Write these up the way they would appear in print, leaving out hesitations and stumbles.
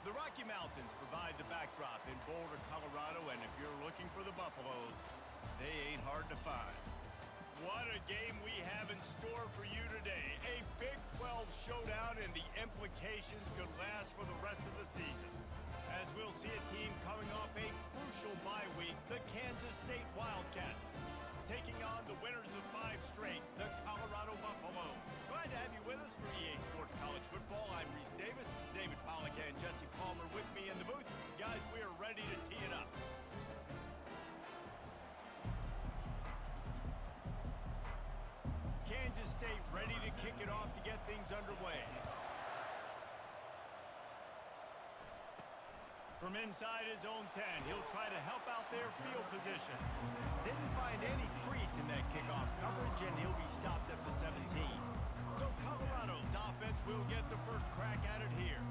The Rocky Mountains provide the backdrop in Boulder, Colorado, and if you're looking for the Buffaloes, they ain't hard to find. What a game we have in store for you today. A Big 12 showdown, and the implications could last for the rest of the season. As we'll see a team coming off a crucial bye week, the Kansas State Wildcats, taking on the winners of 5 straight, the Colorado Buffaloes. Glad to have you with us for EA Sports College Football. I'm Reese Davis, David Pollack and Jesse Palmer with me in the booth. Guys, we are ready to tee it up. Kansas State ready to kick it off to get things underway. From inside his own 10, he'll try to help out their field position. Didn't find any crease in that kickoff coverage, and he'll be stopped at the 17. So Colorado's offense will get the first crack at it here.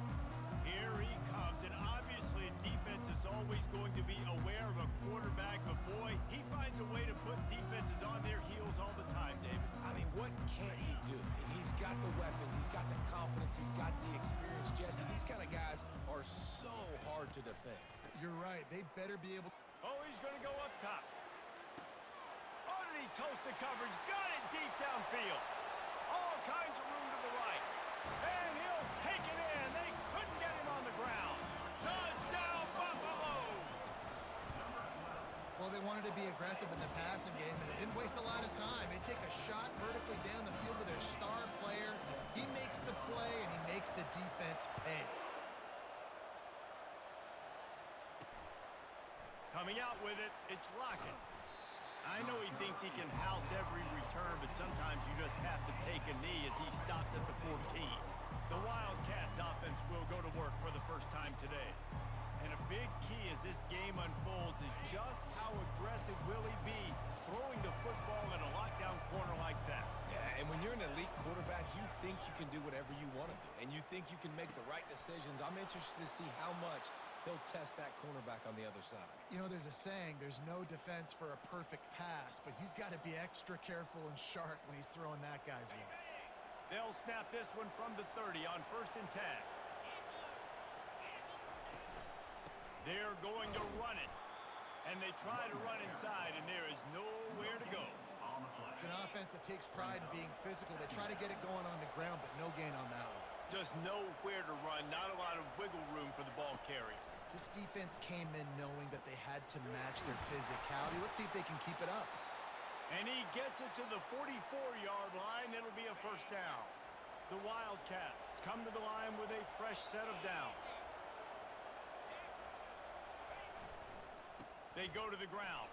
Here he comes, and obviously defense is always going to be aware of a quarterback, but boy, he finds a way to put defenses on their heels all the time, David. I mean, what can't he do? He's got the weapons, he's got the confidence, he's got the experience. Jesse, these kind of guys are so hard to defend. You're right. They better be able... Oh, he's going to go up top. Oh, did he toast the coverage? Got it deep downfield. All kinds of room to the right. And he'll take it in. They couldn't get him on the ground. Touchdown, Buffaloes! Well, they wanted to be aggressive in the passing game, and they didn't waste a lot of time. They take a shot vertically down the field to their star player. He makes the play, and he makes the defense pay. Coming out with it, it's Lockett. I know he thinks he can house every return, but sometimes you just have to take a knee as he stopped at the 14. The Wildcats offense will go to work for the first time today. And a big key as this game unfolds is just how aggressive will he be throwing the football in a lockdown corner like that. Yeah, and when you're an elite quarterback, you think you can do whatever you want to do, and you think you can make the right decisions. I'm interested to see how much he'll test that cornerback on the other side. You know, there's a saying, there's no defense for a perfect pass, but he's got to be extra careful and sharp when he's throwing that guy's way. They'll snap this one from the 30 on 1st and 10. They're going to run it. And they try to run inside, and there is nowhere to go. It's an offense that takes pride in being physical. They try to get it going on the ground, but no gain on that one. Just nowhere to run, not a lot of wiggle room for the ball carrier. This defense came in knowing that they had to match their physicality. Let's see if they can keep it up. And he gets it to the 44-yard line. It'll be a first down. The Wildcats come to the line with a fresh set of downs. They go to the ground.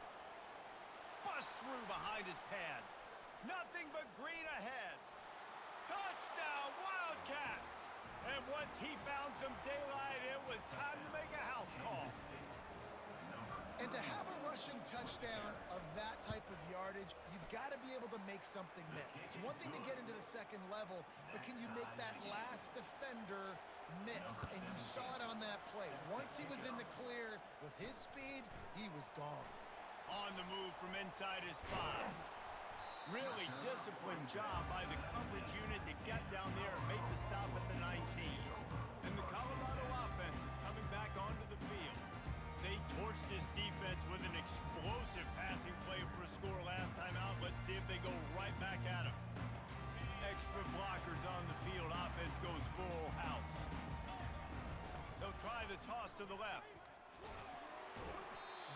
Bust through behind his pad. Nothing but green ahead. Touchdown, Wildcats! And once he found some daylight, it was time to make a house call. And to have a rushing touchdown of that type of yardage, you've got to be able to make something miss. It's one thing to get into the second level, but can you make that last defender miss? And you saw it on that play. Once he was in the clear with his speed, he was gone. On the move from inside his 5. Really disciplined job by the coverage unit to get down there and make the stop at the 19. And the Colorado offense is coming back onto the field. They torched this defense with an explosive passing play for a score last time out. Let's see if they go right back at him. Extra blockers on the field. Offense goes full house. They'll try the toss to the left.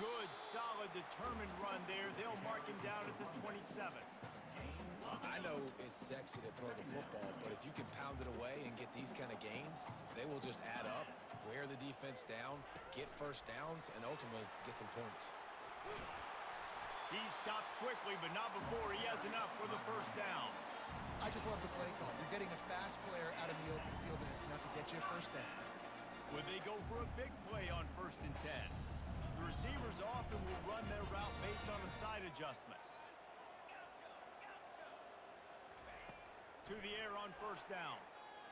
Good, solid, determined run there. They'll mark him down at the 27. I know it's sexy to throw the football, but if you can pound it away and get these kind of gains, they will just add up, wear the defense down, get first downs, and ultimately get some points. He's stopped quickly, but not before he has enough for the first down. I just love the play call. You're getting a fast player out of the open field, and it's enough to get you a first down. Would they go for a big play on 1st and 10? The receivers often will run their route based on a side adjustment. To the air on 1st down.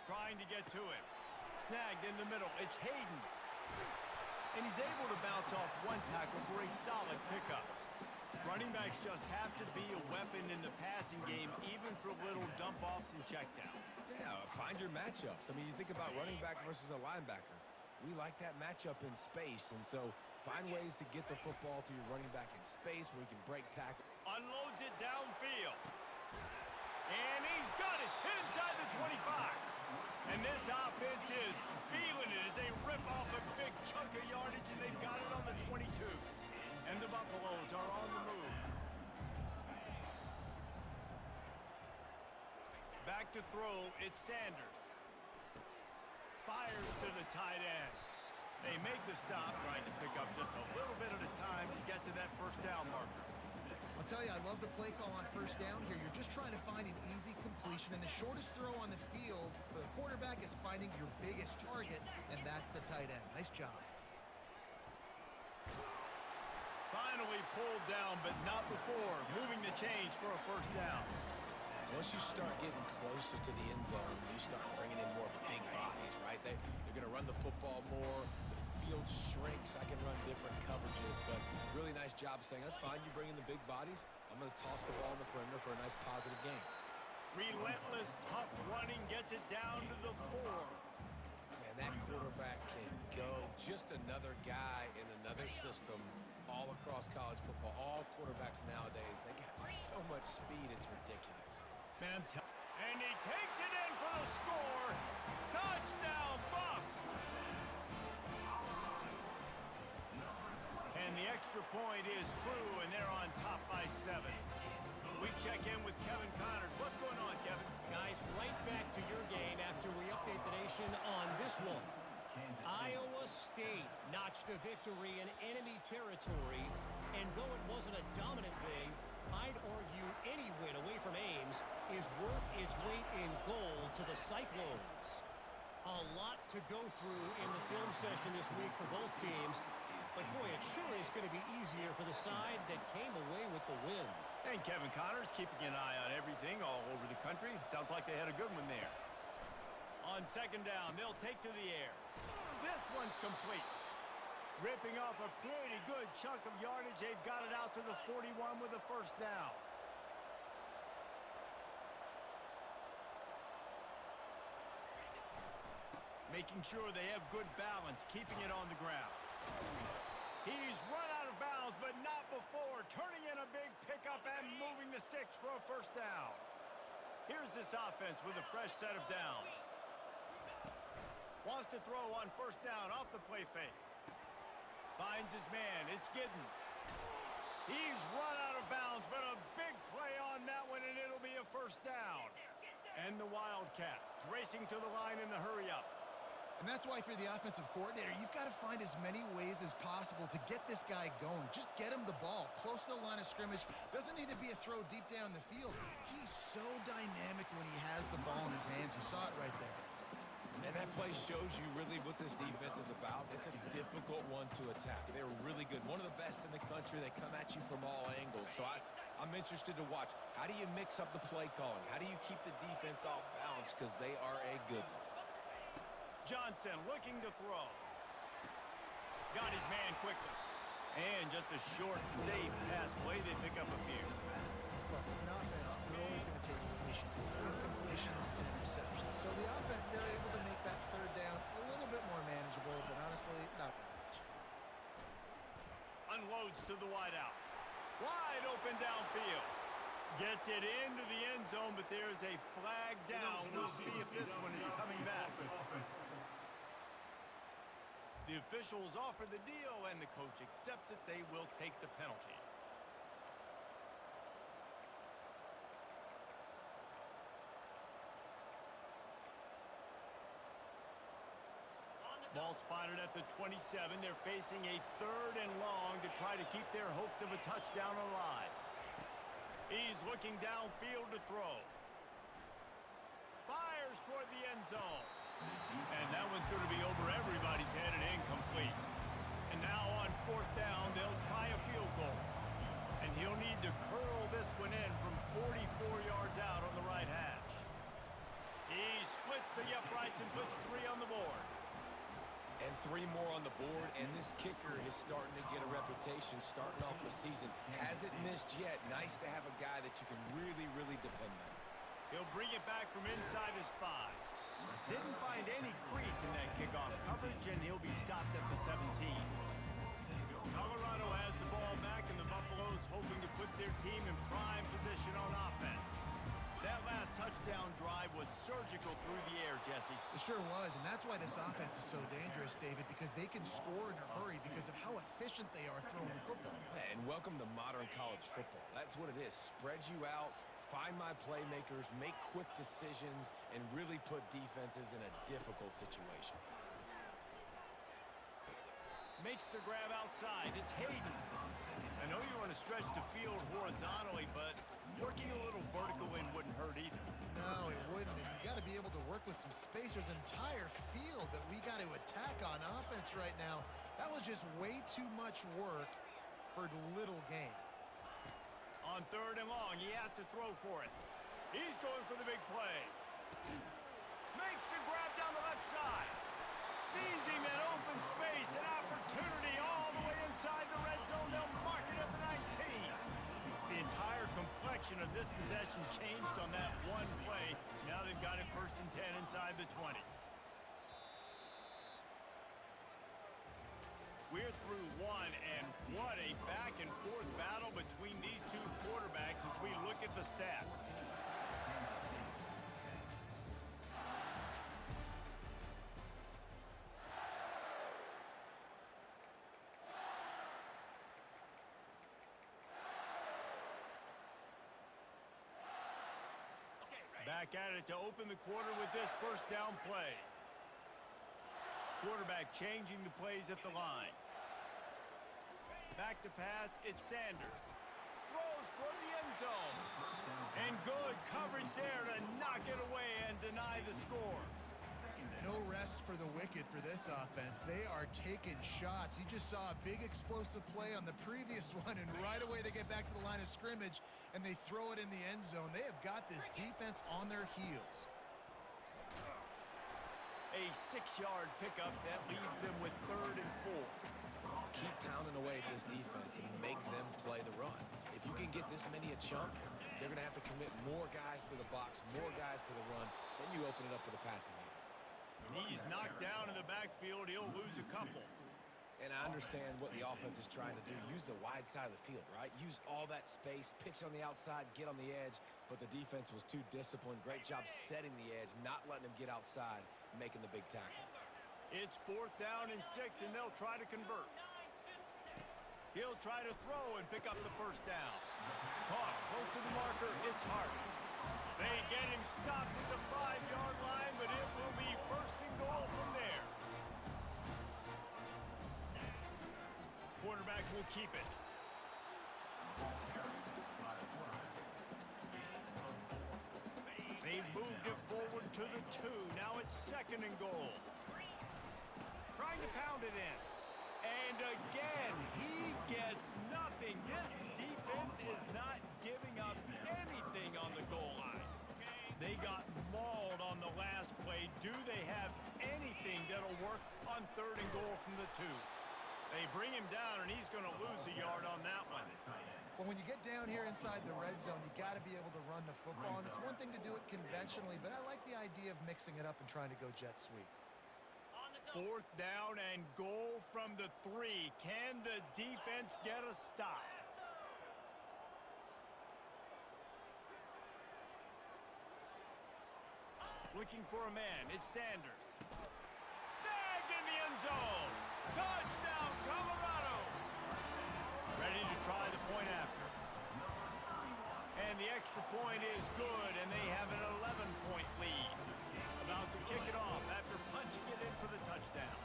Trying to get to him. Snagged in the middle. It's Hayden. And he's able to bounce off one tackle for a solid pickup. Running backs just have to be a weapon in the passing game, even for little dump-offs and checkdowns. Yeah, find your matchups. I mean, you think about running back versus a linebacker. we like that matchup in space, and so find ways to get the football to your running back in space where you can break tackle. Unloads it downfield. And he's got it inside the 25. And this offense is feeling it as they rip off a big chunk of yardage, and they've got it on the 22. And the Buffaloes are on the move. Back to throw, it's Sanders. Fires to the tight end. They make the stop, trying to pick up just a little bit at a time to get to that first down marker. I'll tell you, I love the play call on first down here. You're just trying to find an easy completion, and the shortest throw on the field for the quarterback is finding your biggest target, and that's the tight end. Nice job. Finally pulled down, but not before moving the chains for a first down. Once you start getting closer to the end zone, you start bringing in more big bodies, right? They're going to run the football more. The field shrinks. I can run different coverages, but really nice job saying, that's fine. You bring in the big bodies. I'm going to toss the ball in the perimeter for a nice positive game. Relentless, tough running gets it down to the 4. Man, that quarterback can go. Just another guy in another system all across college football. All quarterbacks nowadays, they got so much speed, it's ridiculous. And he takes it in for the score. Touchdown, Buffs! And the extra point is true, and they're on top by 7. We check in with Kevin Connors. What's going on, Kevin? Guys, right back to your game after we update the nation on this one. Iowa State notched a victory in enemy territory, and though it wasn't a dominant win, I'd argue any win away from Ames is worth its weight in gold to the Cyclones. A lot to go through in the film session this week for both teams, but boy, it sure is going to be easier for the side that came away with the win. And Kevin Connors keeping an eye on everything all over the country. Sounds like they had a good one there. On second down, they'll take to the air. This one's complete. Ripping off a pretty good chunk of yardage. They've got it out to the 41 with a first down. Making sure they have good balance, keeping it on the ground. He's run out of bounds, but not before. Turning in a big pickup and moving the sticks for a first down. Here's this offense with a fresh set of downs. Wants to throw on first down off the play fake. Finds his man. It's Giddens. He's run out of bounds, but a big play on that one, and it'll be a first down. And the Wildcats racing to the line in the hurry-up. And that's why, if you're the offensive coordinator, you've got to find as many ways as possible to get this guy going. Just get him the ball close to the line of scrimmage. Doesn't need to be a throw deep down the field. He's so dynamic when he has the ball in his hands. You saw it right there. And that play shows you really what this defense is about. It's a difficult one to attack. They're really good. One of the best in the country. They come at you from all angles. So I'm interested to watch. How do you mix up the play calling? How do you keep the defense off balance? Because they are a good one. Johnson looking to throw. Got his man quickly. And just a short, safe pass play. They pick up a few. Look, it's an offense. You're always going to take completions. Incompletions and interceptions. So the offense, they're able to make that third down a little bit more manageable, but honestly, not that much. Unloads to the wideout. Wide open downfield. Gets it into the end zone, but there's a flag down. We'll see if this one is coming back. The officials offer the deal, and the coach accepts it. They will take the penalty. Ball spotted at the 27. They're facing a 3rd and long to try to keep their hopes of a touchdown alive. He's looking downfield to throw. Fires toward the end zone. And that one's going to be over everybody's head and incomplete. And now on 4th down, they'll try a field goal. And he'll need to curl this one in from 44 yards out on the right hash. He splits the uprights and puts 3 on the board. And 3 more on the board, and this kicker is starting to get a reputation starting off the season. Hasn't missed yet. Nice to have a guy that you can really, really depend on. He'll bring it back from inside his 5. Didn't find any crease in that kickoff coverage, and he'll be stopped at the 17. Colorado has the ball back, and the Buffaloes hoping to put their team in prime position on offense. That last touchdown drive was surgical through the air, Jesse. It sure was, and that's why this offense is so dangerous, David, because they can score in a hurry because of how efficient they are throwing the football. And welcome to modern college football. That's what it is. Spread you out, find my playmakers, make quick decisions, and really put defenses in a difficult situation. Makes the grab outside. It's Hayden. I know you want to stretch the field horizontally, but working a little vertical in wouldn't hurt either. No, it wouldn't, and you got to be able to work with some space. There's an entire field that we got to attack on offense right now. That was just way too much work for little gain. On 3rd and long, he has to throw for it. He's going for the big play. Makes the grab down the left side. Sees him in open space, an opportunity all the way inside the red zone. They'll mark it at the 19. The entire complexion of this possession changed on that one play. Now they've got it 1st and 10 inside the 20. We're through one, and what a back-and-forth battle between these two quarterbacks as we look at the stats. Back at it to open the quarter with this 1st down play. Quarterback changing the plays at the line. Back to pass, it's Sanders. Throws toward the end zone. And good coverage there to knock it away and deny the score. No rest for the wicked for this offense. They are taking shots. You just saw a big explosive play on the previous one, and right away they get back to the line of scrimmage and they throw it in the end zone. They have got this defense on their heels. A 6-yard pickup that leaves them with 3rd and 4. Keep pounding away at this defense and make them play the run. If you can get this many a chunk, they're going to have to commit more guys to the box, more guys to the run. Then you open it up for the passing game. He's knocked down in the backfield. He'll lose a couple. And I understand what the offense is trying to do. Use the wide side of the field, right? Use all that space, pitch on the outside, get on the edge. But the defense was too disciplined. Great job setting the edge, not letting him get outside, making the big tackle. It's 4th down and 6, and they'll try to convert. He'll try to throw and pick up the 1st down. Caught close to the marker. It's Hart. They get him stopped at the 5-yard line, but it will be 1st and goal from there. Quarterback will keep it. They've moved it forward to the 2. Now it's 2nd and goal. Trying to pound it in. And again, he gets nothing. This defense is not giving up anything on the goal line. They got mauled on the last play. Do they have anything that'll work on 3rd and goal from the 2? They bring him down, and he's going to lose a yard on that one. Well, when you get down here inside the red zone, you got to be able to run the football. And it's one thing to do it conventionally, but I like the idea of mixing it up and trying to go jet sweep. 4th down and goal from the 3. Can the defense get a stop? Looking for a man. It's Sanders. Snagged in the end zone. Touchdown, Colorado. Ready to try the point after. And the extra point is good, and they have an 11-point lead. About to kick it off after punching it in for the touchdown.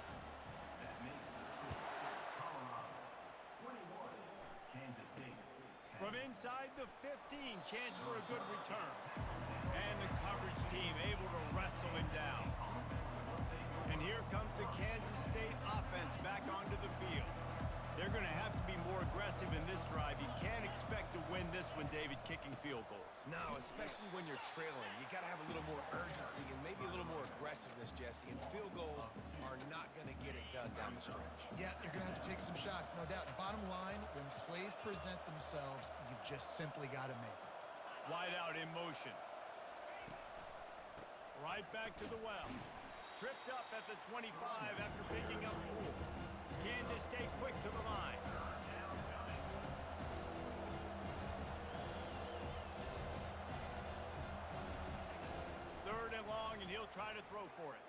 From inside the 15, chance for a good return. And the coverage team able to wrestle him down. And here comes the Kansas State offense back onto the field. They're going to have to be more aggressive in this drive. You can't expect to win this one, David, kicking field goals. No, especially when you're trailing. You got to have a little more urgency and maybe a little more aggressiveness, Jesse. And field goals are not going to get it done down the stretch. Yeah, you're going to have to take some shots, no doubt. Bottom line, when plays present themselves, you've just simply got to make them. Wide out in motion. Right back to the well. Tripped up at the 25 after picking up 4. Kansas State quick to the line. Third and long, and he'll try to throw for it.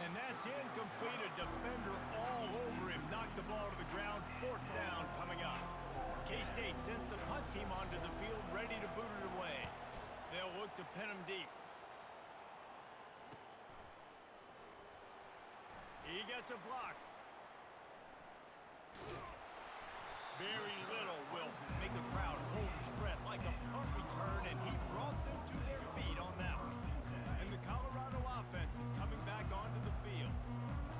And that's incomplete. A defender all over him. Knocked the ball to the ground. 4th down coming up. K-State sends the punt team onto the field, ready to boot it away. They'll look to pin him deep. He gets a block. Very little will make the crowd hold its breath like a punt return, and he brought them to their feet on that one. And the Colorado offense is coming back onto the field.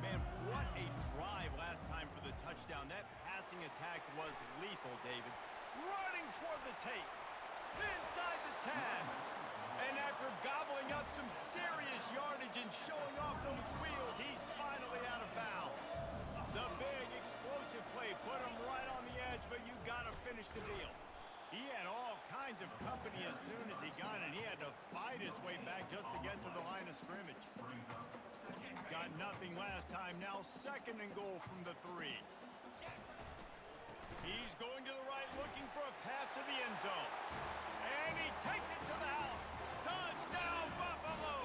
Man, what a drive last time for the touchdown. That passing attack was lethal, David. Running toward the tape. Inside the 10. And after gobbling up some serious yardage and showing off those wheels, he's finally out of bounds. The big explosive play put him right on the edge, but you got to finish the deal. He had all kinds of company as soon as he got it. He had to fight his way back just to get to the line of scrimmage. Got nothing last time. Now 2nd and goal from the 3. He's going to the right, looking for a path to the end zone. And he takes it to the house. Touchdown, Buffalo!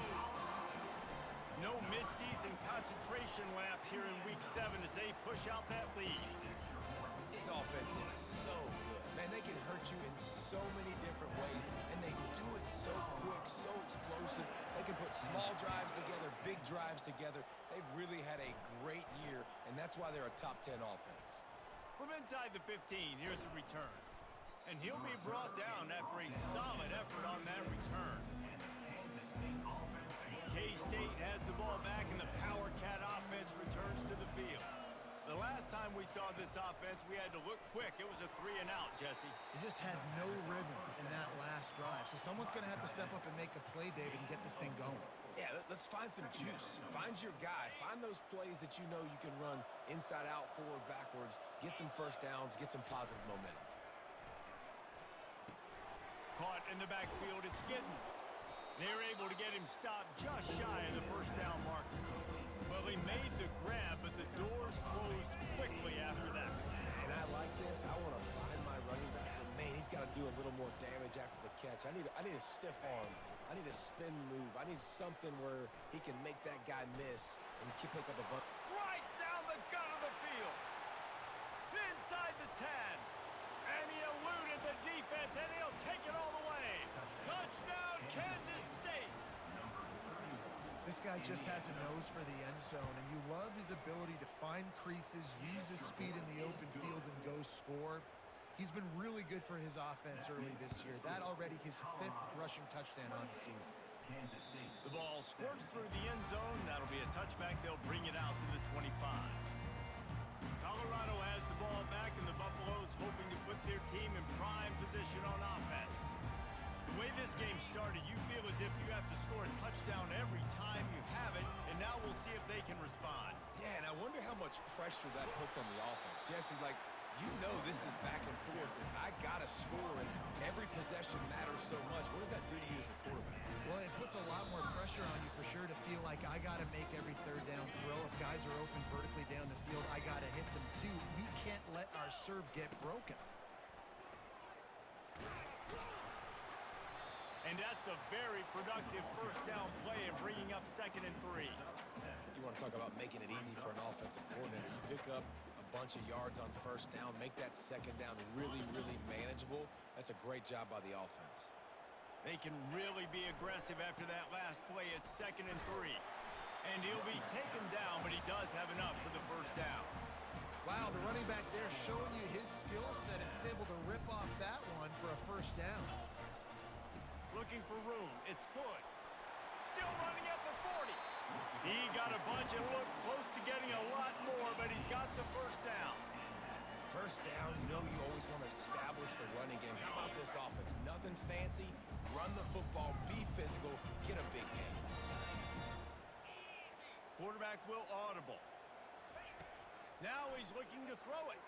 No midseason concentration laps here in Week 7 as they push out that lead. This offense is so good. Man, they can hurt you in so many different ways, and they do it so quick, so explosive. They can put small drives together, big drives together. They've really had a great year, and that's why they're a top 10 offense. From inside the 15, here's the return. And he'll be brought down after a solid effort on that return. K-State has the ball back, and the Power Cat offense returns to the field. The last time we saw this offense, we had to look quick. It was a 3-and-out, Jesse. They just had no rhythm in that last drive. So someone's going to have to step up and make a play, David, and get this thing going. Yeah, let's find some juice. Find your guy. Find those plays that you know you can run inside out, forward, backwards. Get some first downs. Get some positive momentum. Caught in the backfield, it's Giddens. They're able to get him stopped just shy of the 1st down marker. Well, he made the grab, but the doors closed quickly after that. And I like this. I want to find my running back, but man, he's got to do a little more damage after the catch. I need a stiff arm. I need a spin move. I need something where he can make that guy miss and pick up a bunch. Right down the gut of the field. Inside the 10. And he eluded the defense, and he'll take it all the way. Touchdown, Kansas State. This guy just has a nose for the end zone, and you love his ability to find creases, use his speed in the open field, and go score. He's been really good for his offense early this year. That already his 5th rushing touchdown on the season. The ball squirts through the end zone. That'll be a touchback. They'll bring it out to the 25. Colorado has the ball back, and the Buffaloes hoping to put their team in prime position on offense. The way this game started, you feel as if you have to score a touchdown every time you have it, and now we'll see if they can respond. Yeah, and I wonder how much pressure that puts on the offense. Jesse, like, you know this is back and forth, and I got to score, and every possession matters so much. What does that do to you as a quarterback? Well, it puts a lot more pressure on you for sure to feel like I got to make every 3rd down throw. If guys are open vertically down the field, I got to hit them too. We can't let our serve get broken. And that's a very productive 1st down play and bringing up 2nd and 3. You want to talk about making it easy for an offensive coordinator. You pick up a bunch of yards on 1st down, make that 2nd down really, really manageable. That's a great job by the offense. They can really be aggressive after that last play at 2nd and 3. And he'll be taken down, but he does have enough for the 1st down. Wow, the running back there showing you his skill set as he's able to rip off that one for a 1st down. Looking for room. It's Hood. Still running at the 40. He got a bunch and looked close to getting a lot more, but he's got the 1st down. 1st down, you know you always want to establish the running game. How about this offense? Nothing fancy. Run the football, be physical, get a big gain. Quarterback will audible. Now he's looking to throw it.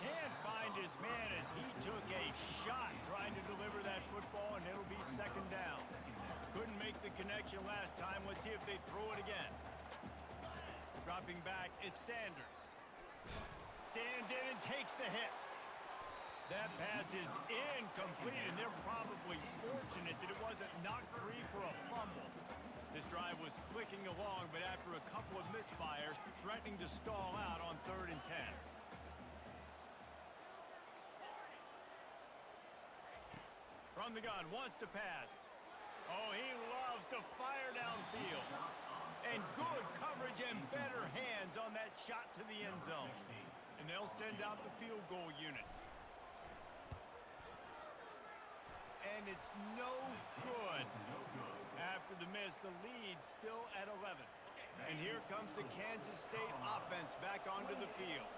Can't find his man as he took a shot trying to deliver that football, and it'll be second down. Couldn't make the connection last time. Let's see if they throw it again. Dropping back, it's Sanders. Stands in and takes the hit. That pass is incomplete, and they're probably fortunate that it wasn't knocked free for a fumble. This drive was clicking along, but after a couple of misfires, threatening to stall out on 3rd and 10. From the gun, wants to pass. Oh, he loves to fire downfield. And good coverage and better hands on that shot to the end zone. And they'll send out the field goal unit. And it's no good. After the miss, the lead still at 11. And here comes the Kansas State offense back onto the field.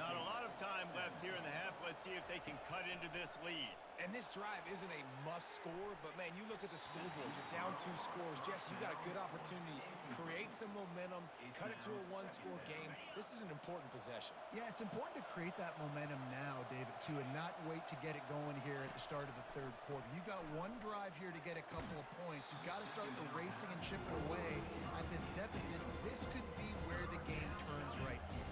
Not a lot of time left here in the half. Let's see if they can cut into this lead. And this drive isn't a must score, but man, you look at the scoreboard, you're down 2 scores. Jesse, you got a good opportunity. Create some momentum, cut it to a 1-score game. This is an important possession. Yeah, it's important to create that momentum now, David, too, and not wait to get it going here at the start of the 3rd quarter. You've got one drive here to get a couple of points. You've got to start erasing and chipping away at this deficit. This could be where the game turns right here.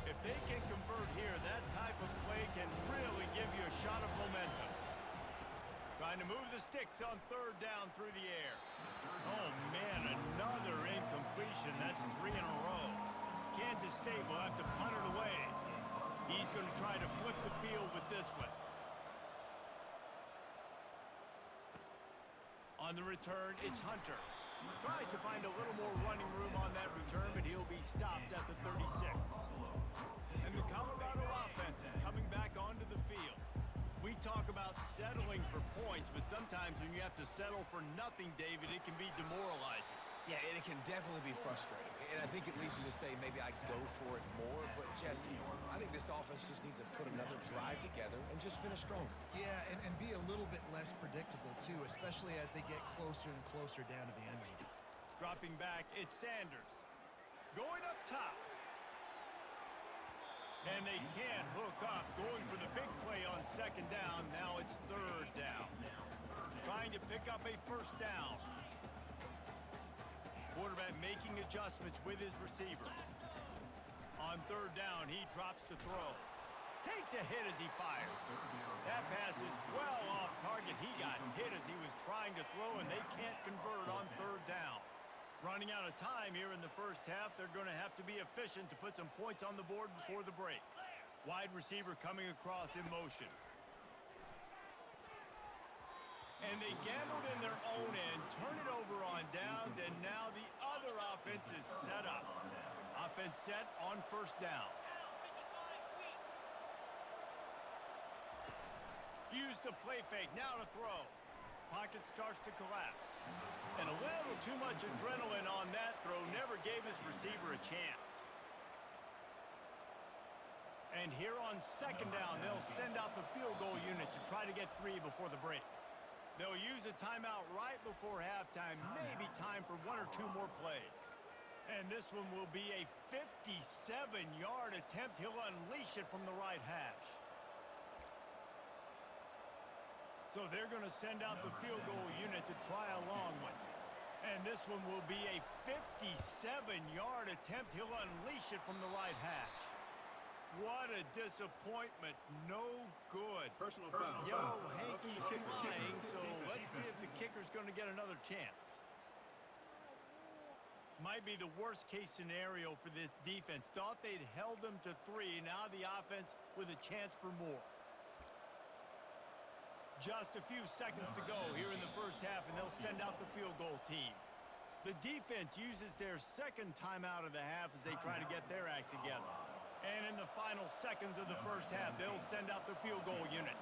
If they can convert here, that type of play can really give you a shot of momentum. Trying to move the sticks on 3rd down through the air. Oh, man, another incompletion. That's 3 in a row. Kansas State will have to punt it away. He's going to try to flip the field with this one. On the return, it's Hunter. Tries to find a little more running room on that return, but he'll be stopped at the 36. And the Colorado offense is coming back onto the field. We talk about settling for points, but sometimes when you have to settle for nothing, David, it can be demoralizing. Yeah, and it can definitely be frustrating. And I think it leads you to say maybe I go for it more. But, Jesse, I think this offense just needs to put another drive together and just finish stronger. Yeah, and be a little bit less predictable, too, especially as they get closer and closer down to the end zone. Dropping back, it's Sanders. Going up top. And they can't hook up. Going for the big play on 2nd down. Now it's 3rd down. Trying to pick up a 1st down. Quarterback making adjustments with his receivers. On 3rd down, he drops to throw. Takes a hit as he fires. That pass is well off target. He got hit as he was trying to throw, and they can't convert on 3rd down. Running out of time here in the 1st half, they're going to have to be efficient to put some points on the board before the break. Wide receiver coming across in motion. And they gambled in their own end, turn it over on downs, and now the other offense is set up. Offense set on 1st down. Use the play fake, now to throw. Pocket starts to collapse. And a little too much adrenaline on that throw never gave his receiver a chance. And here on 2nd down, they'll send out the field goal unit to try to get 3 before the break. They'll use a timeout right before halftime, maybe time for 1 or 2 more plays. And this one will be a 57-yard attempt. He'll unleash it from the right hash. So they're going to send out the field goal unit to try a long one. And this one will be a 57-yard attempt. He'll unleash it from the right hash. What a disappointment. No good. Personal foul. Yellow hankies flying, so let's see if the kicker's going to get another chance. Might be the worst-case scenario for this defense. Thought they'd held them to 3. Now the offense with a chance for more. Just a few seconds to go here in the 1st half, and they'll send out the field goal team. The defense uses their 2nd timeout of the half as they try to get their act together. And in the final seconds of the 1st half, they'll send out the field goal unit.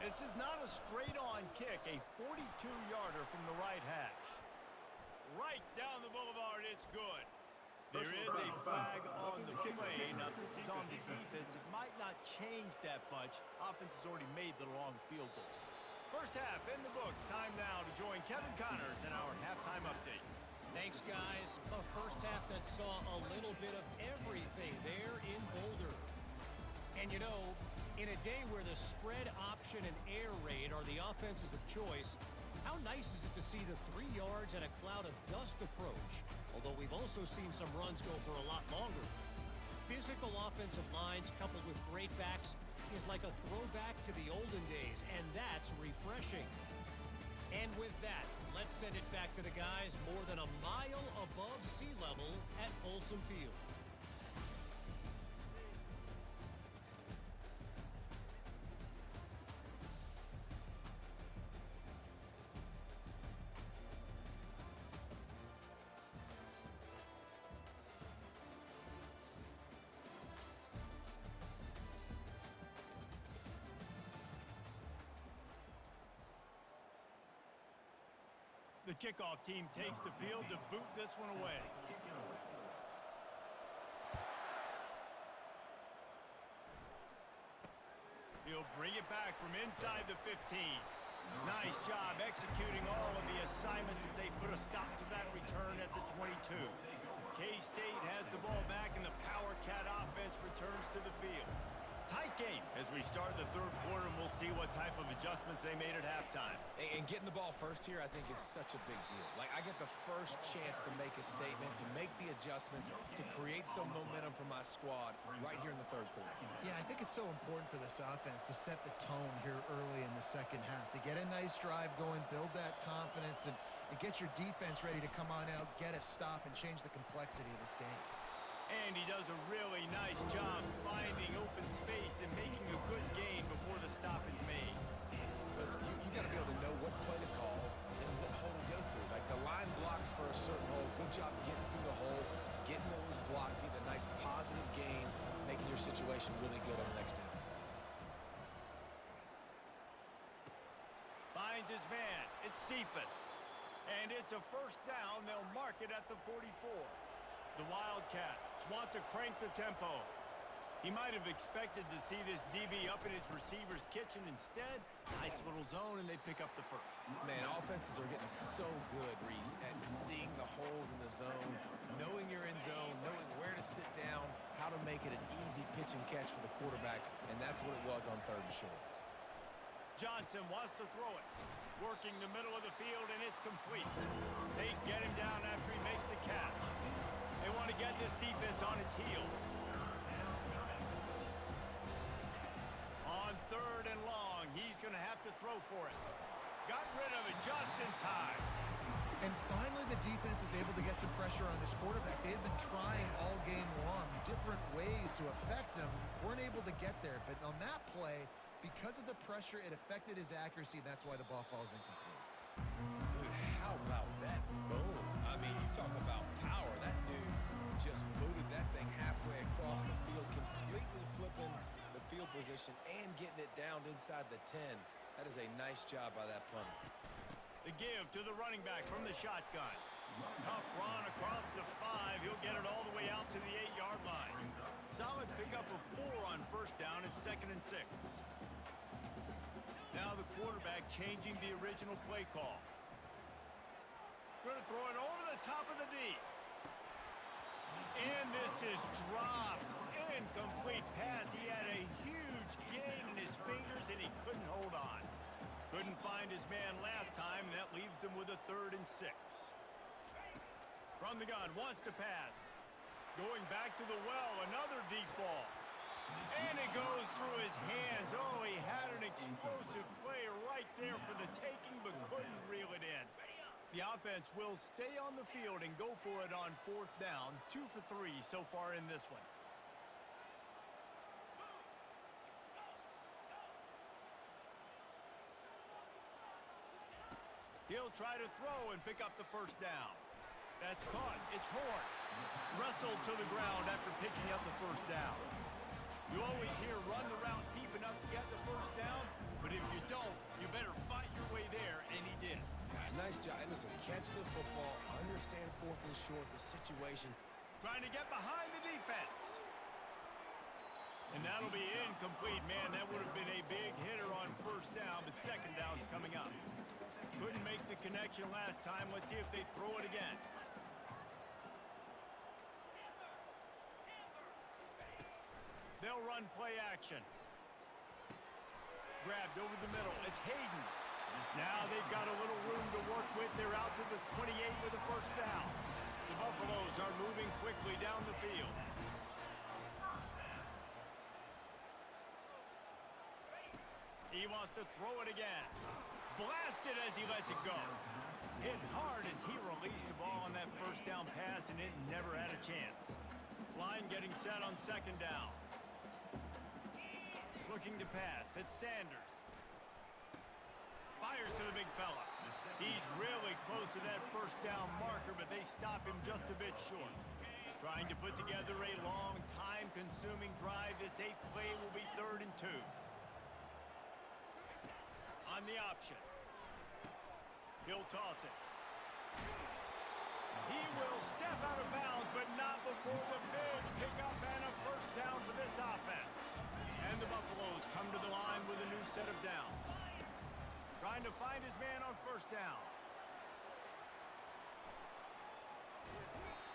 This is not a straight-on kick, a 42-yarder from the right hash. Right down the boulevard, it's good. There is a flag on the play. Now, this is on the defense. It might not change that much. Offense has already made the long field goal. 1st half in the books. Time now to join Kevin Connors in our halftime update. Thanks, guys. A first half that saw a little bit of everything there in Boulder. And you know, in a day where the spread option and air raid are the offenses of choice, how nice is it to see the 3 yards and a cloud of dust approach? Although we've also seen some runs go for a lot longer. Physical offensive lines coupled with great backs is like a throwback to the olden days, and that's refreshing. And with that, let's send it back to the guys more than a mile above sea level at Folsom Field. The kickoff team takes the field to boot this one away. He'll bring it back from inside the 15. Nice job executing all of the assignments as they put a stop to that return at the 22. K-State has the ball back and the Power Cat offense returns to the field. Tight game as we start the third quarter, and we'll see what type of adjustments they made at halftime. And getting the ball first here, I think, is such a big deal. Like, I get the first chance to make a statement, to make the adjustments, to create some momentum for my squad right here in the third quarter. Yeah, I think it's so important for this offense to set the tone here early in the second half, to get a nice drive going, build that confidence, and get your defense ready to come on out, get a stop, and change the complexity of this game. And he does a really nice job finding open space and making a good gain before the stop is made. Listen, you got to be able to know what play to call and what hole to go through. Like, the line blocks for a certain hole. Good job getting through the hole, getting what was blocked, getting a nice positive gain, making your situation really good on the next down. Finds his man. It's Cephas. And it's a first down. They'll mark it at the 44. The Wildcats want to crank the tempo. He might have expected to see this DB up in his receiver's kitchen. Instead, nice little zone, and they pick up the first. Man, offenses are getting so good, Reese, at seeing the holes in the zone, knowing you're in zone, knowing where to sit down, how to make it an easy pitch and catch for the quarterback, and that's what it was on third and short. Johnson wants to throw it. Working the middle of the field, and it's complete. They get him down after he makes the catch. They want to get this defense on its heels. On third and long, he's going to have to throw for it. Got rid of it just in time. And finally, the defense is able to get some pressure on this quarterback. They have been trying all game long, different ways to affect him. Weren't able to get there, but on that play, because of the pressure, it affected his accuracy, and that's why the ball falls incomplete. Dude, how about that boom? I mean, you talk about power. That dude just booted that thing halfway across the field, completely flipping the field position and getting it down inside the 10. That is a nice job by that punter. The give to the running back from the shotgun. Tough run across the 5. He'll get it all the way out to the 8-yard line. Solid pickup of 4 on first down at 2nd and 6. Now the quarterback changing the original play call. Going to throw it over the top of the D. And this is dropped. Incomplete pass. He had a huge gain in his fingers, and he couldn't hold on. Couldn't find his man last time, and that leaves him with a 3rd and 6. From the gun, wants to pass. Going back to the well, another deep ball. And it goes through his hands. Oh, he had an explosive play right there for the taking, but couldn't reel it in. The offense will stay on the field and go for it on 4th down. 2 for 3 so far in this one. He'll try to throw and pick up the first down. That's caught. It's Horn. Wrestled to the ground after picking up the first down. You always hear run the route deep enough to get the first down, but if you don't, you better fight your way there, and he did. Nice job. And listen, catch the football, understand 4th and short, the situation. Trying to get behind the defense. And that'll be incomplete. Man, that would have been a big hitter on first down, but second down's coming up. Couldn't make the connection last time. Let's see if they throw it again. They'll run play action. Grabbed over the middle. It's Hayden. Now they've got a little room to work with. They're out to the 28 with a first down. The Buffaloes are moving quickly down the field. He wants to throw it again. Blasted as he lets it go. Hit hard as he released the ball on that first down pass, and it never had a chance. Line getting set on second down. Looking to pass. It's Sanders. Fires to the big fella. He's really close to that first down marker, but they stop him just a bit short. Trying to put together a long, time-consuming drive. This 8th play will be 3rd and 2. On the option. He'll toss it. He will step out of bounds, but not before the big pickup and a first down for this offense. And the Buffaloes come to the line with a new set of downs. Trying to find his man on first down.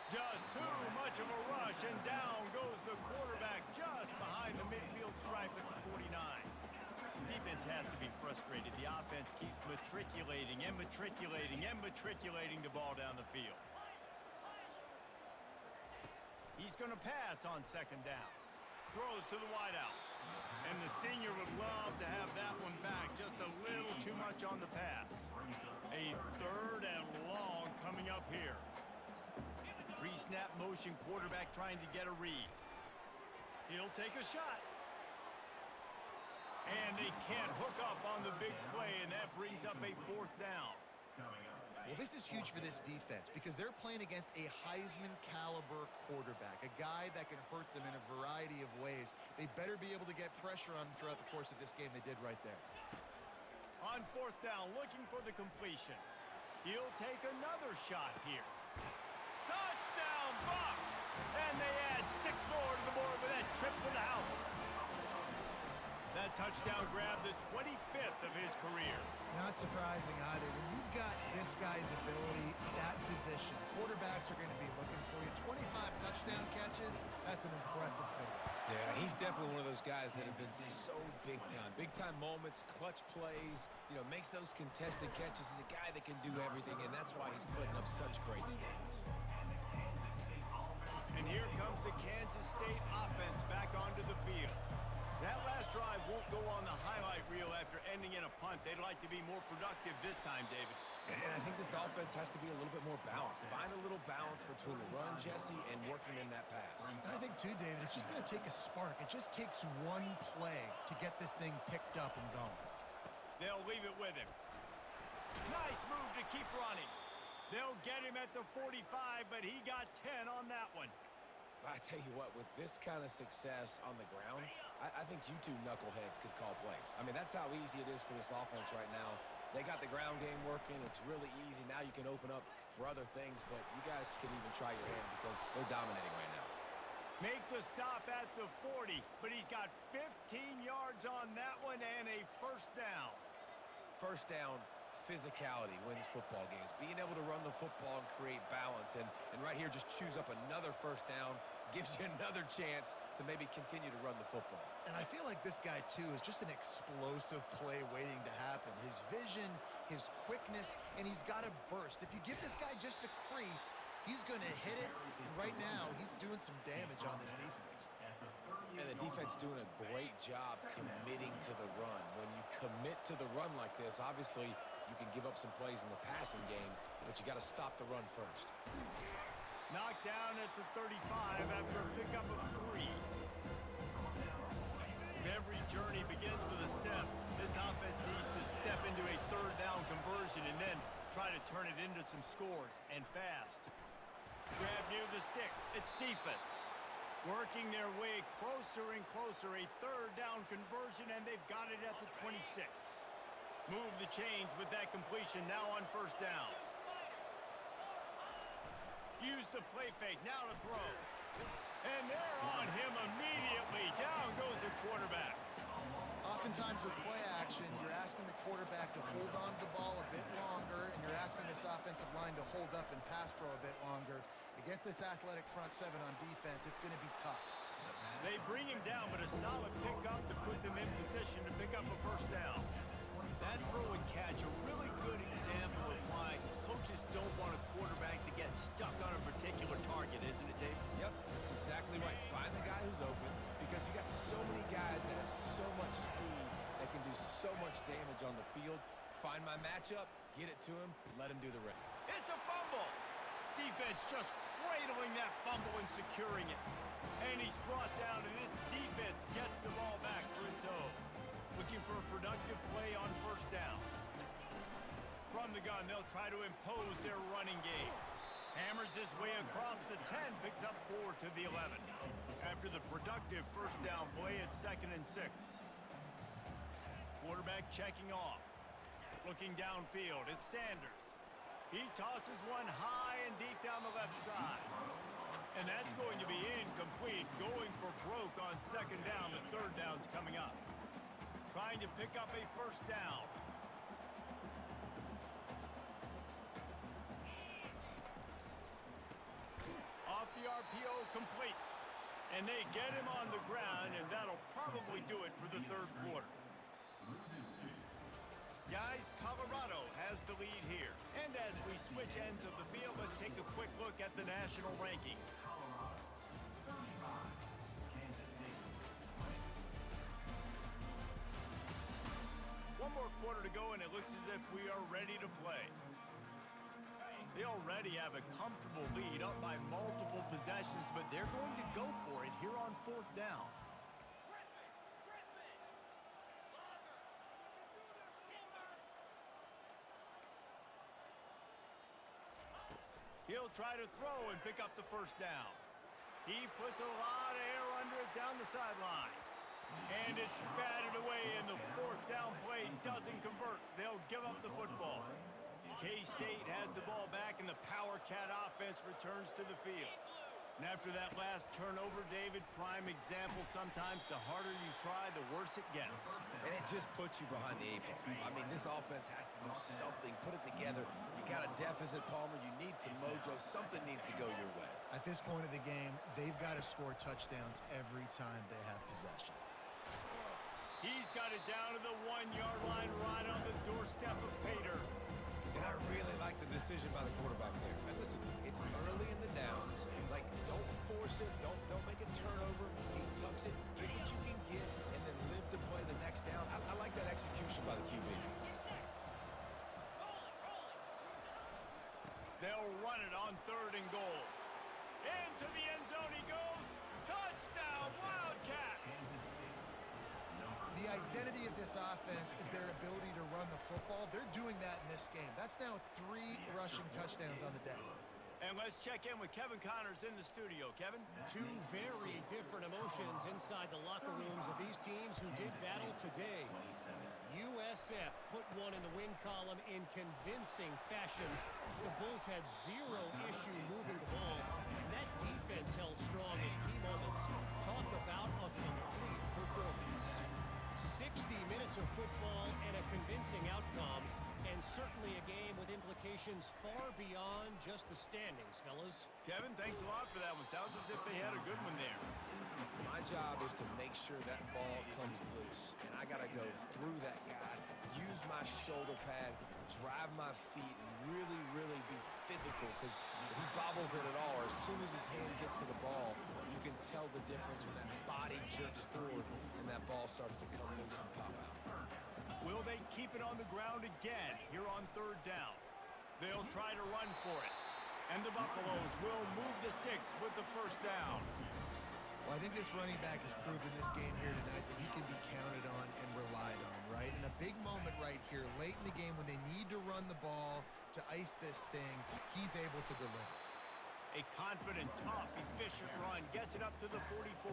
Just too much of a rush, and down goes the quarterback just behind the midfield stripe at the 49. Defense has to be frustrated. The offense keeps matriculating and matriculating and matriculating the ball down the field. He's going to pass on second down. Throws to the wideout. And the senior would love to have that one back. Just a little too much on the pass. A 3rd and long coming up here. Pre-snap motion quarterback trying to get a read. He'll take a shot. And they can't hook up on the big play, and that brings up a 4th down. Well, this is huge for this defense because they're playing against a Heisman-caliber quarterback, a guy that can hurt them in a variety of ways. They better be able to get pressure on him throughout the course of this game. They did right there. On 4th down, looking for the completion. He'll take another shot here. Touchdown, Buffs! And they add 6 more to the board with that trip to the house. That touchdown grabbed the 25th of his career. Not surprising either. When you've got this guy's ability, that position, quarterbacks are going to be looking for you. 25 touchdown catches, that's an impressive figure. Yeah, he's definitely one of those guys that have been so big time. Big time moments, clutch plays, makes those contested catches. He's a guy that can do everything, and that's why he's putting up such great stats. And here comes the Kansas State offense back onto the field. That last drive won't go on the highlight reel after ending in a punt. They'd like to be more productive this time, David. And I think this offense has to be a little bit more balanced. Find a little balance between the run, Jesse, and working in that pass. And I think, too, David, it's just going to take a spark. It just takes one play to get this thing picked up and going. They'll leave it with him. Nice move to keep running. They'll get him at the 45, but he got 10 on that one. I tell you what, with this kind of success on the ground, I think you two knuckleheads could call plays. I mean, that's how easy it is for this offense right now. They got the ground game working. It's really easy. Now you can open up for other things, but you guys could even try your hand because they're dominating right now. Make the stop at the 40, but he's got 15 yards on that one and a first down. First down, physicality wins football games. Being able to run the football and create balance. And right here, just choose up another first down, gives you another chance to maybe continue to run the football. And I feel like this guy, too, is just an explosive play waiting to happen. His vision, his quickness, and he's got a burst. If you give this guy just a crease, he's going to hit it. And right now, he's doing some damage on this defense. And the defense doing a great job committing to the run. When you commit to the run like this, obviously you can give up some plays in the passing game, but you got to stop the run first. Knocked down at the 35 after a pickup of 3. If every journey begins with a step, this offense needs to step into a 3rd down conversion and then try to turn it into some scores, and fast. Grab near the sticks. It's Cephas. Working their way closer and closer. A 3rd down conversion, and they've got it at the 26. Move the chains with that completion now on first down. Use the play fake, now to throw. And they're on him immediately. Down goes the quarterback. Oftentimes with play action, you're asking the quarterback to hold on to the ball a bit longer, and you're asking this offensive line to hold up and pass pro a bit longer. Against this athletic front 7 on defense, it's going to be tough. They bring him down, but a solid pickup to put them in position to pick up a first down. That throw and catch, a really good example of why coaches don't want a quarterback to get stuck on a particular target, isn't it, Dave? Yep, that's exactly right. Find the guy who's open, because you got so many guys that have so much speed that can do so much damage on the field. Find my matchup, get it to him, let him do the rest. It's a fumble. Defense just cradling that fumble and securing it. And he's brought down, and this defense gets the ball back for its own. Looking for a productive play on first down. From the gun, they'll try to impose their running game. Hammers his way across the 10, picks up 4 to the 11. After the productive first down play, it's 2nd and 6. Quarterback checking off. Looking downfield, it's Sanders. He tosses one high and deep down the left side. And that's going to be incomplete, going for broke on 2nd down. The 3rd down's coming up. Trying to pick up a first down. Off the RPO, complete. And they get him on the ground, and that'll probably do it for the 3rd quarter. Guys, Colorado has the lead here. And as we switch ends of the field, let's take a quick look at the national rankings. One more quarter to go, and it looks as if we are ready to play. They already have a comfortable lead, up by multiple possessions, but they're going to go for it here on 4th down. He'll try to throw and pick up the first down. He puts a lot of air under it down the sideline. And it's batted away, and the 4th down play doesn't convert. They'll give up the football. K-State has the ball back, and the Power Cat offense returns to the field. And after that last turnover, David, prime example, sometimes the harder you try, the worse it gets. And it just puts you behind the 8 ball. I mean, this offense has to do something, put it together. You got a deficit, Palmer. You need some mojo. Something needs to go your way. At this point of the game, they've got to score touchdowns every time they have possession. He's got it down to the 1-yard line, right on the doorstep of Pater. And I really like the decision by the quarterback there. And listen, it's early in the downs. Like, don't force it. Don't make a turnover. He tucks it, get what you can get, and then live to play the next down. I like that execution by the QB. They'll run it on 3rd and goal. Into the end zone he goes. Touchdown, Wildcats! The identity of this offense is their ability to run the football. They're doing that in this game. That's now 3 rushing touchdowns on the day. And let's check in with Kevin Connors in the studio. Kevin? 2 very different emotions inside the locker rooms of these teams who did battle today. USF put one in the win column in convincing fashion. The Bulls had 0 issue moving the ball, and that defense held strong in key moments. Talk about a complete performance. 60 minutes of football and a convincing outcome, and certainly a game with implications far beyond just the standings, fellas. Kevin, thanks a lot for that one. Sounds as if they had a good one there. My job is to make sure that ball comes loose, and I got to go through that guy, use my shoulder pad, drive my feet, and really, really be physical, because if he bobbles it at all, or as soon as his hand gets to the ball, you can tell the difference when that body jerks forward and that ball starts to come loose and pop out. Will they keep it on the ground again here on 3rd down? They'll try to run for it. And the Buffaloes will move the sticks with the first down. Well, I think this running back has proven this game here tonight that he can be counted on and relied on, right? In a big moment right here, late in the game when they need to run the ball to ice this thing, he's able to deliver. A confident, tough, efficient run gets it up to the 44.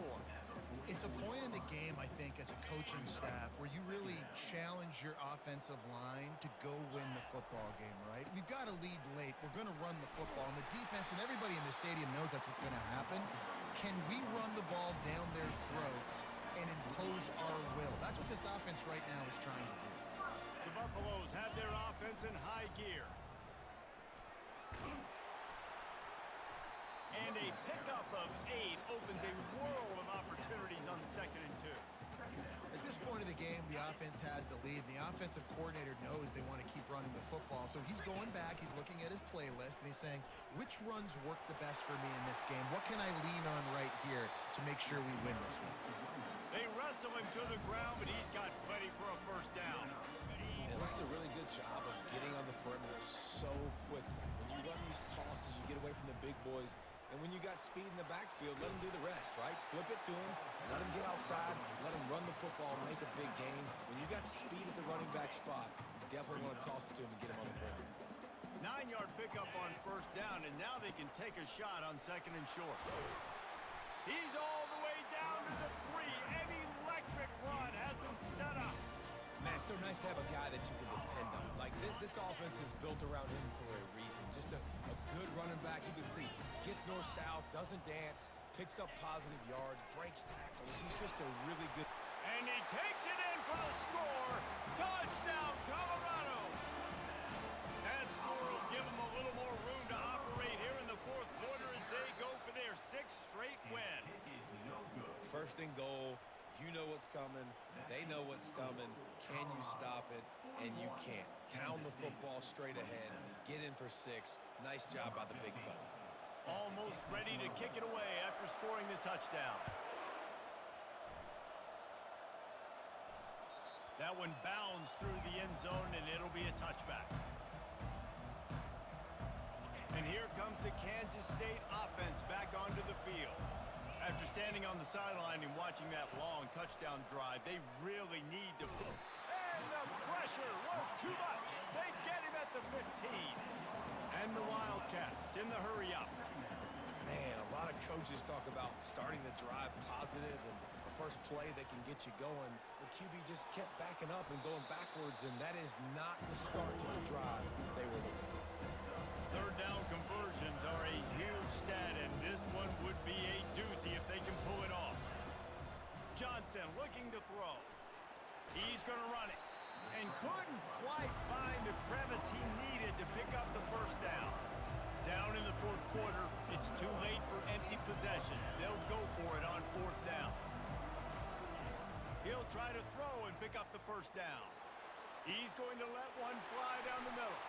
It's a point in the game, I think, as a coaching staff where you really challenge your offensive line to go win the football game, right? We've got to lead late. We're going to run the football. And the defense and everybody in the stadium knows that's what's going to happen. Can we run the ball down their throats and impose our will? That's what this offense right now is trying to do. The Buffaloes have their offense in high gear. And And a pickup of 8 opens a world of opportunities on 2nd and 2. At this point of the game, the offense has the lead, and the offensive coordinator knows they want to keep running the football. So he's going back, he's looking at his playlist, and he's saying, which runs work the best for me in this game? What can I lean on right here to make sure we win this one? They wrestle him to the ground, but he's got plenty for a first down. And this is a really good job of getting on the perimeter so quickly. When you run these tosses, you get away from the big boys. And when you got speed in the backfield, let him do the rest, right? Flip it to him, let him get outside, let him run the football and make a big gain. When you got speed at the running back spot, you definitely want to toss it to him and get him on the perimeter. 9-yard pickup on first down, and now they can take a shot on 2nd and short. He's all the way down to the 3. An electric run has him set up. Man, it's so nice to have a guy that you can depend on. Like, this offense is built around him for a reason. Just a good running back. You can see, gets north-south, doesn't dance, picks up positive yards, breaks tackles. He's just a really good... And he takes it in for the score. Touchdown, Colorado. That score will give them a little more room to operate here in the 4th quarter as they go for their 6th straight win. First and goal. You know what's coming. They know what's coming. Can you stop it? And you can't. Pound the football straight ahead. Get in for 6. Nice job by the big fella. Almost ready to kick it away after scoring the touchdown. That one bounds through the end zone, and it'll be a touchback. And here comes the Kansas State offense back onto the field. After standing on the sideline and watching that long touchdown drive, they really need to... And the pressure was too much. They get him at the 15. And the Wildcats in the hurry up. Man, a lot of coaches talk about starting the drive positive and the first play that can get you going. The QB just kept backing up and going backwards, and that is not the start to the drive they were looking for. 3rd down conversions are a huge stat, and this one would be a doozy if they can pull it off. Johnson looking to throw. He's going to run it, and couldn't quite find the crevice he needed to pick up the first down. Down in the 4th quarter, it's too late for empty possessions. They'll go for it on 4th down. He'll try to throw and pick up the first down. He's going to let one fly down the middle.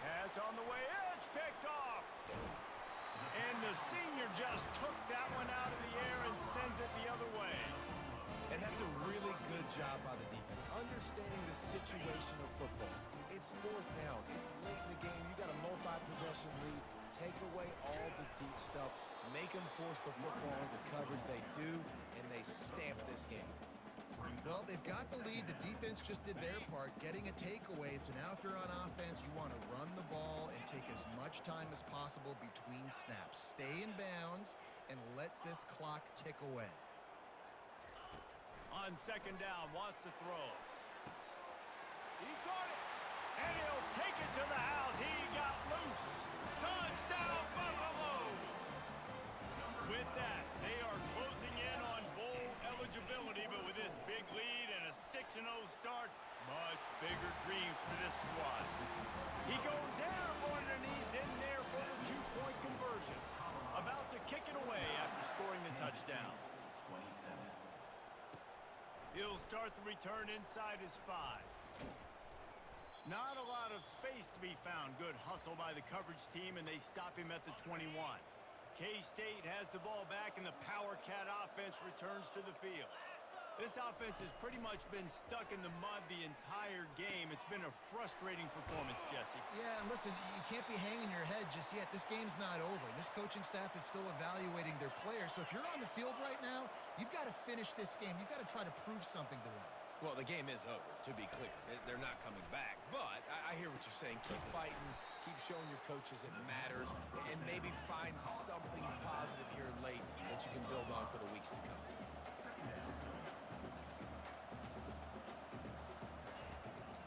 Pass on the way, it's picked off. And the senior just took that one out of the air and sends it the other way. And that's a really good job by the defense, understanding the situation of football. It's 4th down. It's late in the game. You got a multi-possession lead. Take away all the deep stuff. Make them force the football into coverage. They do, and they stamp this game. Well, they've got the lead. The defense just did their part, getting a takeaway. So now if you're on offense, you want to run the ball and take as much time as possible between snaps. Stay in bounds and let this clock tick away. On 2nd down, wants to throw. He caught it, and he'll take it to the house. He got loose. Touchdown, Buffaloes! With that, they are closing in on bowl eligibility, but with this big lead and a 6-0 start, much bigger dreams for this squad. He goes airborne, and he's in there for the 2-point conversion. About to kick it away after scoring the touchdown. He'll start the return inside his 5. Not a lot of space to be found. Good hustle by the coverage team, and they stop him at the 21. K-State has the ball back, and the Power Cat offense returns to the field. This offense has pretty much been stuck in the mud the entire game. It's been a frustrating performance, Jesse. Yeah, and listen, you can't be hanging your head just yet. This game's not over. This coaching staff is still evaluating their players. So if you're on the field right now, you've got to finish this game. You've got to try to prove something to them. Well, the game is over, to be clear. They're not coming back. But I hear what you're saying. Keep fighting. Keep showing your coaches it matters. And maybe find something positive here late that you can build on for the weeks to come.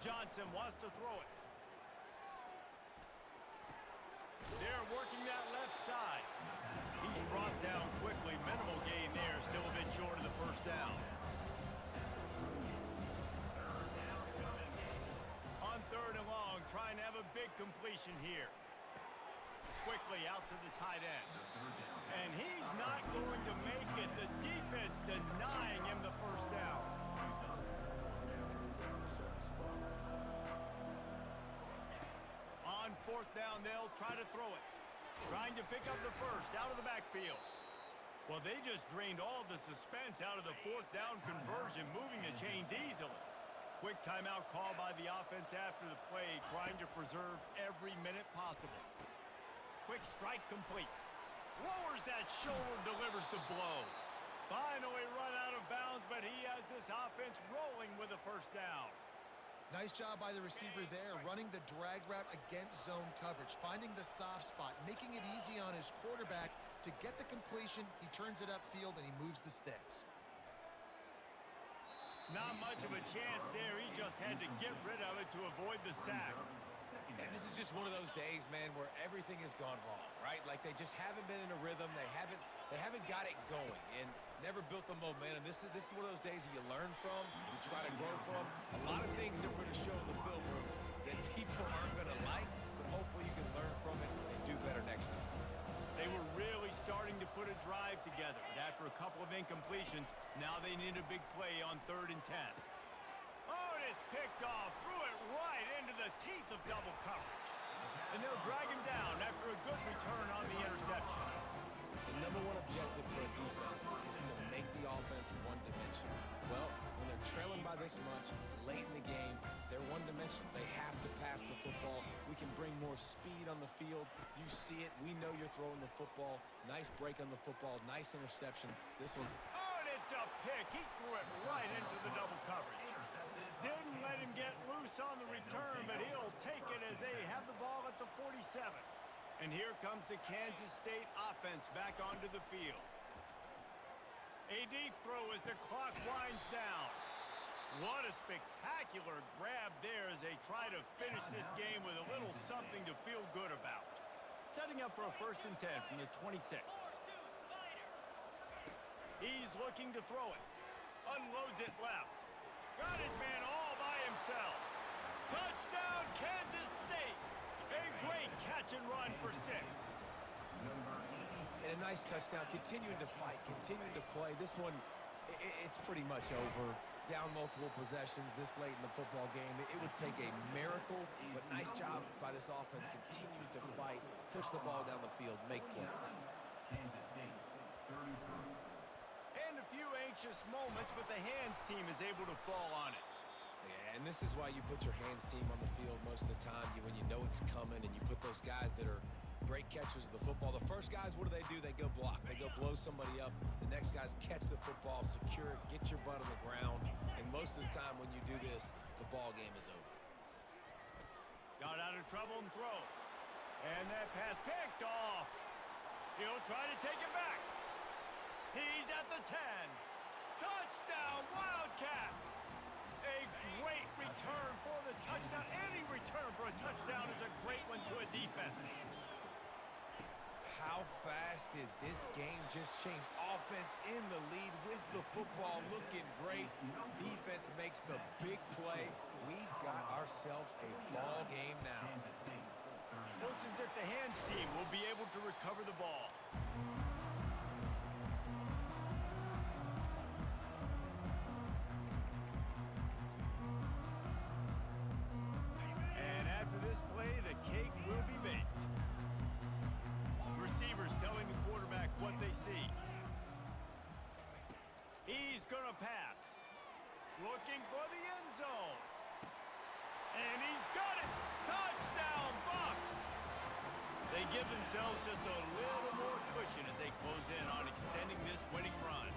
Johnson wants to throw it. They're working that left side. He's brought down quickly. Minimal gain there. Still a bit short of the first down. On 3rd and long, trying to have a big completion here. quickly out to the tight end. And he's not going to make it. The defense denying him the first down. On fourth down, they'll try to throw it. Trying to pick up the first out of the backfield. Well, they just drained all the suspense out of the fourth down conversion, moving the chains easily. Quick timeout call by the offense after the play, trying to preserve every minute possible. Quick strike complete. Lowers that shoulder, delivers the blow. Finally run out of bounds, but he has this offense rolling with a first down. Nice job by the receiver there, running the drag route against zone coverage, finding the soft spot, making it easy on his quarterback to get the completion. He turns it upfield, and he moves the sticks. Not much of a chance there. He just had to get rid of it to avoid the sack. And this is just one of those days, man, where everything has gone wrong, right? Like they just haven't been in a rhythm. They haven't got it going and never built the momentum. This is one of those days that you learn from, you try to grow from. A lot of things that we're going to show in the film room that people aren't going to like, but hopefully you can learn from it and do better next time. They were really starting to put a drive together, but after a couple of incompletions, now they need a big play on 3rd and 10. Oh, and it's picked off, threw it right into the teeth of double coverage. And they'll drag him down after a good return on the interception. The number one objective for a defense is to make the offense one-dimensional. Well, when they're trailing by this much, late in the game, they're one-dimensional. They have to pass the football. We can bring more speed on the field. You see it. We know you're throwing the football. Nice break on the football. Nice interception. This one. Oh, and it's a pick. He threw it right into the double coverage. Didn't let him get loose on the return, but he'll take it as they have the ball at the 47. And here comes the Kansas State offense back onto the field. A deep throw as the clock winds down. What a spectacular grab there as they try to finish this game with a little something to feel good about. Setting up for a 1st and 10 from the 26. He's looking to throw it. Unloads it left. Got his man all by himself. Touchdown, Kansas State. A great catch and run for 6. And a nice touchdown, continuing to fight, continuing to play. This one, it's pretty much over. Down multiple possessions this late in the football game. It would take a miracle, but nice job by this offense continuing to fight, push the ball down the field, make plays. And a few anxious moments, but the hands team is able to fall on it. Yeah, and this is why you put your hands team on the field most of the time, when you know it's coming, and you put those guys that are great catchers of the football. The first guys, what do? They go block. They go blow somebody up. The next guys catch the football, secure it, get your butt on the ground. And most of the time when you do this, the ball game is over. Got out of trouble and throws. And that pass picked off. He'll try to take it back. He's at the 10. Touchdown, Wildcats. A great return for the touchdown. Any return for a touchdown is a great one to a defense. How fast did this game just change? Offense in the lead with the football, looking great. Defense makes the big play. We've got ourselves a ball game now. Looks as if the hands team will be able to recover the ball. And after this play, the cake will be baked. Receivers telling the quarterback what they see. He's gonna pass. Looking for the end zone. And he's got it. Touchdown, Bucks. They give themselves just a little more cushion as they close in on extending this winning run.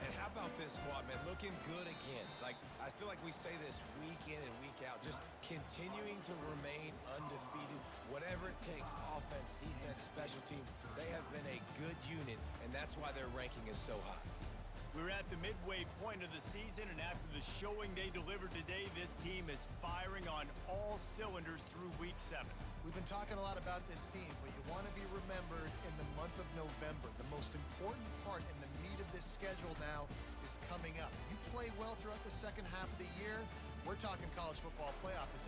And how about this squad, man? Looking good again. Like, I feel like we say this week in and week out, just continuing to remain undefeated. Whatever it takes, offense, defense, special teams, they have been a good unit, and that's why their ranking is so high. We're at the midway point of the season, and after the showing they delivered today, this team is firing on all cylinders through Week 7. We've been talking a lot about this team, but you want to be remembered in the month of November. The most important part and the meat of this schedule now is coming up. You play well throughout the second half of the year, we're talking college football playoff potential.